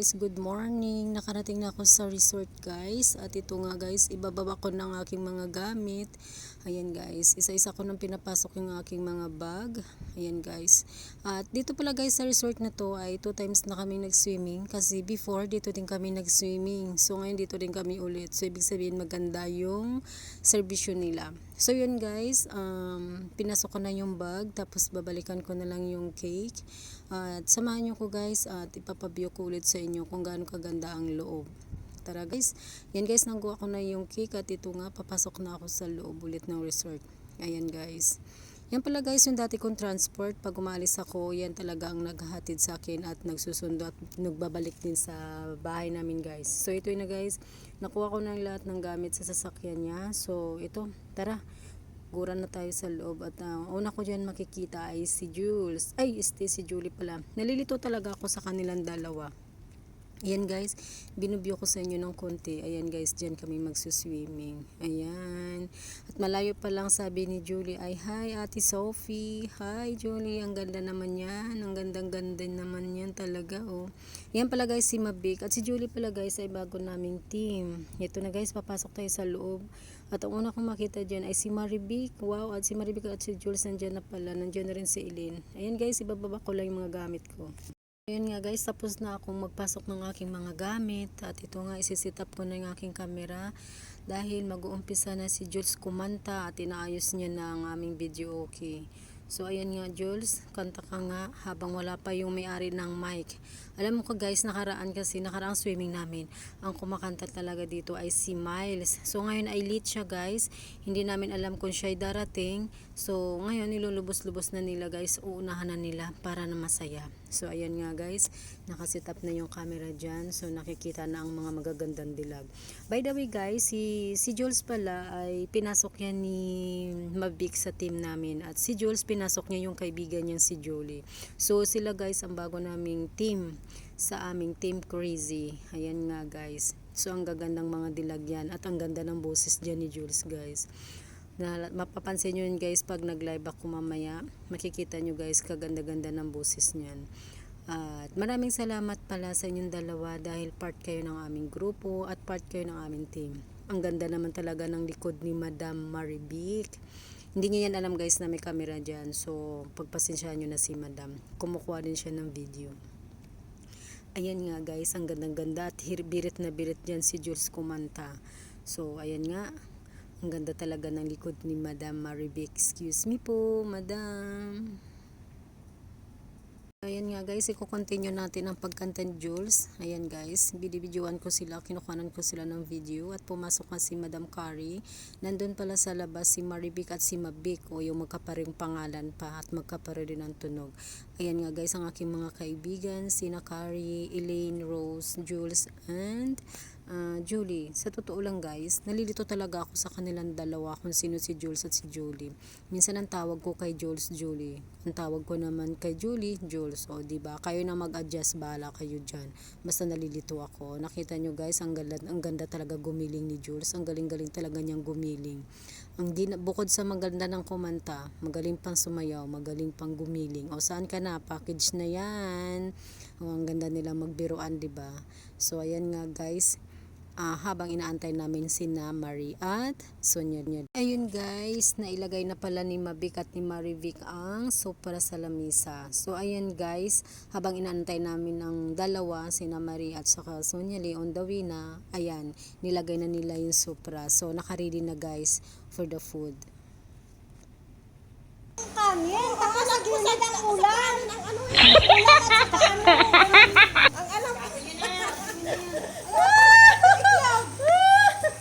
guys, good morning. Nakarating na ako sa resort guys. At ito nga guys, ibababa ko ng aking mga gamit. Ayan guys, isa-isa ko nang pinapasok yung aking mga bag. Ayan guys. At dito pala guys sa resort na to ay 2 times na kami nag-swimming. Kasi before dito din kami nag-swimming. So ngayon dito din kami ulit. So ibig sabihin maganda yung servisyo nila. So yun guys, pinasok ko na yung bag. Tapos babalikan ko na lang yung cake. At samahan nyo ko guys at ipapabio ko ulit sa inyo kung gaano kaganda ang loob. Tara guys, yan guys, nangguha ko na yung cake at ito nga, papasok na ako sa loob ulit ng resort. Ayan guys. Yan pala guys, yung dati kong transport. Pag umalis ako, yan talaga ang naghahatid sa akin at nagsusundo at nagbabalik din sa bahay namin guys. So ito na guys, nakuha ko na lahat ng gamit sa sasakyan niya. So ito, tara. Gura na tayo sa loob at una ko dyan makikita ay si Jules. Ay, si Julie pala. Nalilito talaga ako sa kanilang dalawa. Ayan guys, binubyo ko sa inyo ng konti. Ayan guys, dyan kami magsuswimming. Ayan. At malayo pa lang sabi ni Julie ay, hi Ate Sophie. Hi Julie, ang ganda naman yan. Ang gandang-ganda naman yan talaga. Oh. Ayan pala guys si Mabik. At si Julie pala guys ay bago naming team. Ito na guys, papasok tayo sa loob. At ang una kong makita dyan ay si Maribik. Wow, at si Maribik at si Jules nandyan na pala. Nandyan na rin si Eileen. Ayan guys, ibababa ko lang yung mga gamit ko. Ayan nga guys, tapos na akong magpasok ng aking mga gamit. At ito nga, isisit up ko na yung aking camera. Dahil mag-uumpisa na si Jules kumanta at inaayos niya na ang aming video okay. So ayan nga Jules, kanta ka nga habang wala pa yung may-ari ng mic. Alam mo ko guys, nakaraang swimming namin, ang kumakanta talaga dito ay si Miles. So ngayon ay late siya guys, hindi namin alam kung siya ay darating. So ngayon nilulubos-lubos na nila guys, uunahan na nila para na masaya. So ayan nga guys, nakasit up na yung camera dyan. So nakikita na ang mga magagandang dilag. By the way guys, si Jules pala ay pinasok yan ni Mabik sa team namin. At si Jules pinasok niya yung kaibigan niya si Julie. So sila guys ang bago naming team sa aming Team Crazy. Ayan nga guys. So ang gagandang mga dilag yan. At ang ganda ng boses dyan ni Jules guys. Na mapapansin nyo yun guys pag nag-live ako mamaya, makikita nyo guys kaganda-ganda ng boses niyan. At maraming salamat pala sa inyong dalawa dahil part kayo ng aming grupo at part kayo ng aming team. Ang ganda naman talaga ng likod ni Madam Maribik. Hindi niya yan alam guys na may camera dyan, so pagpasensyahan nyo na si Madam, kumukuha din siya ng video. Ayan nga guys, ang gandang-ganda at birit na birit dyan si Jules kumanta. So ayan nga, ang ganda talaga ng likod ni Madam Maribik. Excuse me po, Madam. Ayan nga guys, i-continue natin ang pagkanta ni Jules. Ayan guys, binibidyoan ko sila, kinukuhanan ko sila ng video at pumasok na si Madam Carrie. Nandun pala sa labas si Maribik at si Mabik, o yung magkaparing pangalan pa at magkapare rin ang tunog. Ayan nga guys, ang aking mga kaibigan, sina Carrie, Elaine, Rose, Jules, and Julie. Sa totoo lang guys, nalilito talaga ako sa kanilang dalawa kung sino si Jules at si Julie. Minsan ang tawag ko kay Jules, Julie. Ang tawag ko naman kay Julie, Jules. O diba, kayo na mag-adjust, bahala kayo dyan. Basta nalilito ako. Nakita nyo guys, ang ganda talaga gumiling ni Jules. Ang galing-galing talaga niyang gumiling. Bukod sa maganda ng kumanta, magaling pang sumayaw, magaling pang gumiling. O saan ka na? Package na yan. O, ang ganda nila magbiruan, diba? So ayan nga guys, habang inaantay namin sina Marie at Sonia. Ayun guys, nailagay na pala ni Mabik at ni Maribik ang soup para sa lamisa. So ayan guys, habang inaantay namin ng dalawa, sina Marie at saka Sonia on the way na, ayan, nilagay na nila yung supra. So nakaready na guys for the food. Kanin, tapos sa gilid ang ulan. Ang ano yun? Ulan at saka ano. Ang alam.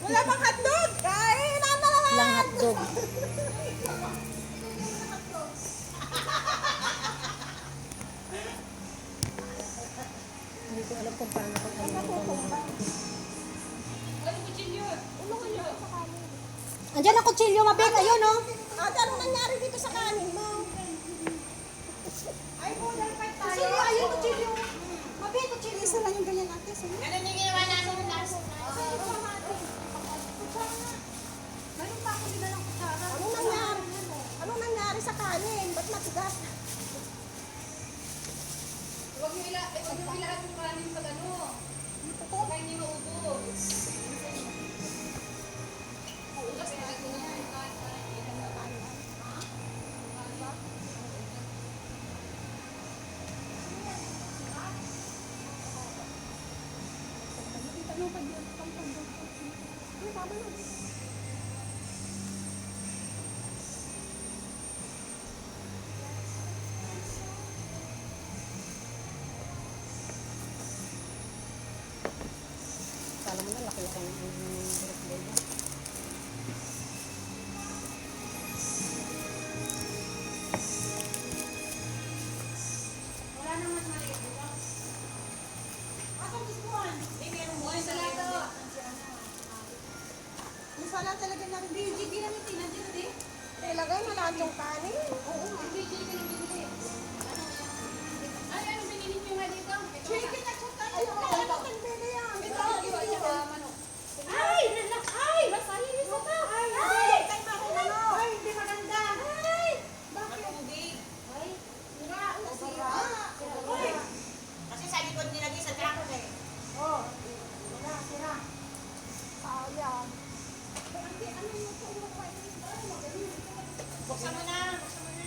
Wala pang hotdog. Kain na naman. Lang hotdog. Hindi ko alam kung paano ko Andiyan ang kutsilyo, Mabik. Ayun oh. Anong nangyari dito sa kanin mo? Ay, budal pa tayo. Kutsilyo, ayun kutsilyo. Mabik, kutsilyo. Isa lang yung ganyan natin. Ganun yung ginawa natin ng last Meron pa ako nila ng kutsara. Anong nangyari? Anong nangyari sa kanin? Ba't matigas? Huwag nyo ilahat yung kanin pag ano. tama na. Kala mo na, laki-laki ng birthday mo. Wala nang mas maliit dito. Akong biskuhan. Meron mo. Sa lato. Yung sala talaga ng BGG lang yung tinandiyan din. ilagay na lahat yung kanin. Oo, ang BGG ko nang binili. Ay, ano binili niyo nga dito? Chicken at saka yung kanin ng bebe yan. Manok. Ay! Relax! Ay! Masahilis ako! Ay, kay Marunano. Ay, hindi maganda. Ay, bakit? Ay! Sira, sira. Ay, Kasi sa likod nilagay sa truck eh. oh, sira, sira. Sayang. Ay, ano yung kumakain? Ay, magaling. Buksan mo na. Buksan mo na.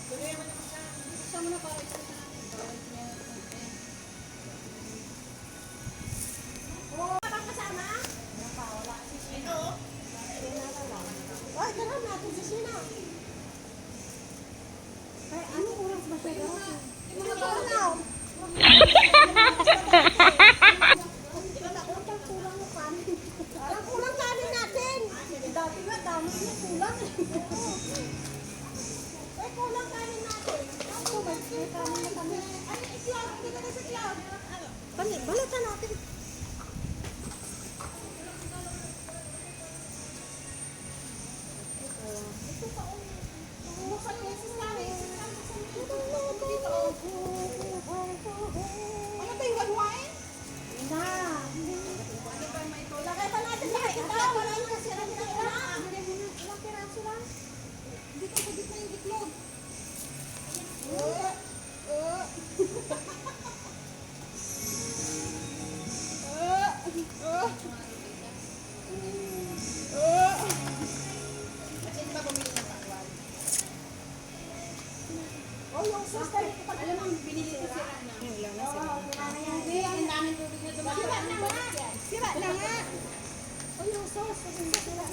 Tuloy mo na buksan. Buksan mo na para ito sa natin. Oh, bang kasama? Wala. Ito. Ay, tara natin si Sina. Ay, anong oras ba siya? Hindi mo na. Ang kulang kanin natin. Dati nga, dami yung kulang. Ay, kulang kanin natin. Ako, may kanin na kami. Ay, iklog. Hindi ka na sa iklog. Balatan natin. Ito pa, oh. Bumusan yung sisari. Dito, oh. Ano ba yung gagawin? Na. Lagay ba natin lahat ito? Wala yung kasira nila ila. Ilang piraso lang? Dito sa gitna yung itlog. Kasi di ba bumili ng pakwal? Oh, yung sister. Alam mo, binili ko sila na. Hindi, Ang daming tubig na dumaan. sira na nga. Sira na nga. Oh, yung sauce. Sira.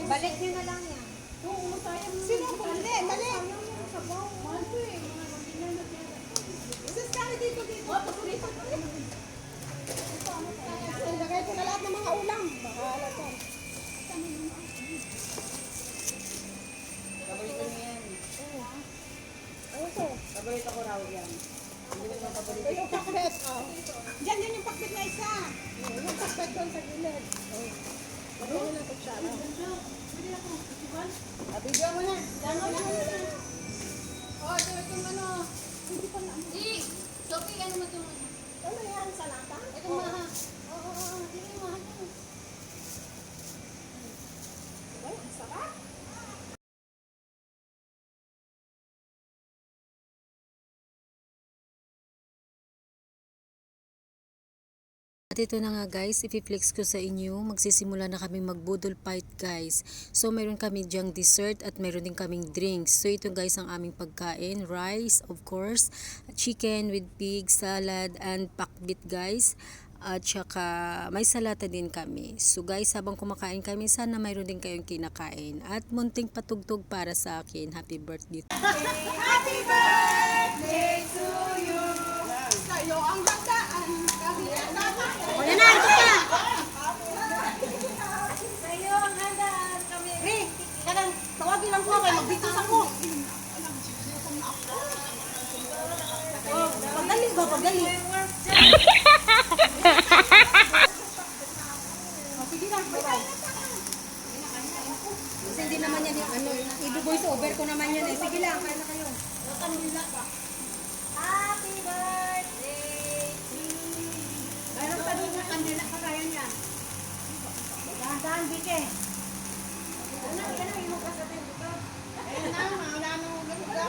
Balik nyo na lang yan. Oo, sayang. Sino? Mali, mali. Mahal ko eh. Mga mabinay na pera. Sister, dito, dito. Dito. Ilagay ko na lahat ng mga ulam. Bahala ka. Paborito niya yan. Ano to? Paborito ko raw yan. Hindi ko naman paborito. Ito yung pakbet. Oh. Diyan yun yung pakbet na isa. Yung pakbet doon sa gilid. Oh. Lagyan mo ng kutsara. Video mo na. Oh, ito itong ano. Hindi pa na. Sophie, ano mo itong ano? Ano yan? Salata? Itong maha. Oo, hindi yung mahal yun. Ay, ang sarap. At ito na nga guys, ipiflex ko sa inyo, magsisimula na kami magbudol fight guys. So mayroon kami dyang dessert at mayroon din kaming drinks. So ito guys ang aming pagkain, rice of course, chicken with pig, salad and pakbit guys. At saka may salata din kami. So guys, habang kumakain kami, sana mayroon din kayong kinakain. At munting patugtog para sa akin. Happy birthday! Happy birthday to you. Sa'yo ang gandaan. Kami ang dapat. O yan na, ito na! Sa'yo ang gandaan. Kami. Ri, kadang tawagin lang ko kayo. Magbitos ako. Oh, pagdali ba? Pagdali. Oh, sige na. Bye-bye. Kasi hindi naman yan, ano, i-voice over ko naman yan eh. Sige lang, kaya na kayo. Happy birthday to you. Mayroon pa doon ng kandila pa kaya niyan. Dahan-dahan, Bike. Ano, inugas natin dito. Ayun na, wala nang ulo-ulo.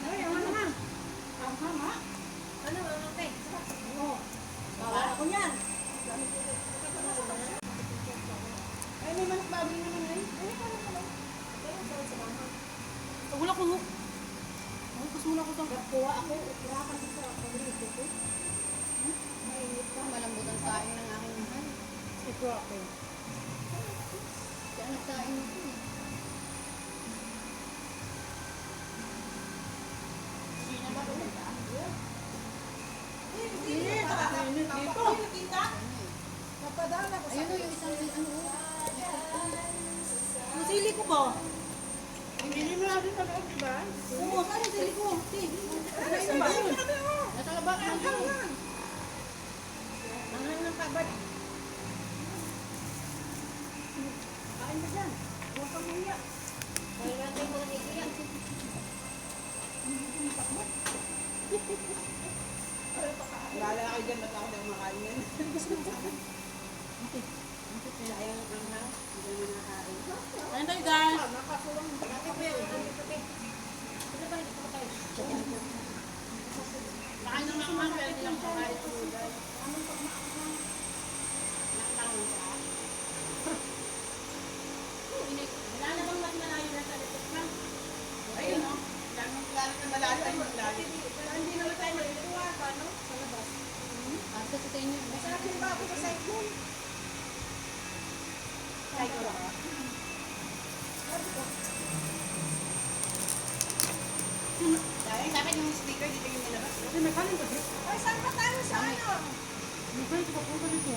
Ay, ano na? Ang ha? Ano, okay. Oo. Bawala ko niyan. Ay, may manok baboy naman ngayon. Ay, ano pala? Wala ko mo. Focus muna ko itong kuha ako. Irapan ko sa paborito ko. Malambot ang kain ng aking Ito ako. Kaya nagkain ito eh. Sino ba pumunta? Hindi, nakakainit dito. Napadala ko sa... Ayun o, yung isang ano o. Ang sili ko ba? Hindi mo natin sa loob, diba? Oo, saan yung sili ko? Ano ba yun? Nasa labas ng dito. Manghang ng kabad. Kain ka dyan. Huwag kang mahiya. Kaya mo lang iiyak. Wala kayo dyan, ba't ako daw makain yan? Sayang ang ha? Hindi naman nakain. Kain tayo guys. Nakakulong. Kain ng mga pwede lang kumain. Wala na bang mas malayo na sa likod ka? Ayun, no? Lalo na malayo ay maglayo. Hindi naman tayo malituwa, paano? Sa labas. At kasi sa inyo. Sa akin ba ako sa site mo? Site ko lang. Dahil dapat yung speaker dito yung nilabas. Kasi may kanin kasi. Ay, saan pa tayo sa ano? May kanin pa punta dito.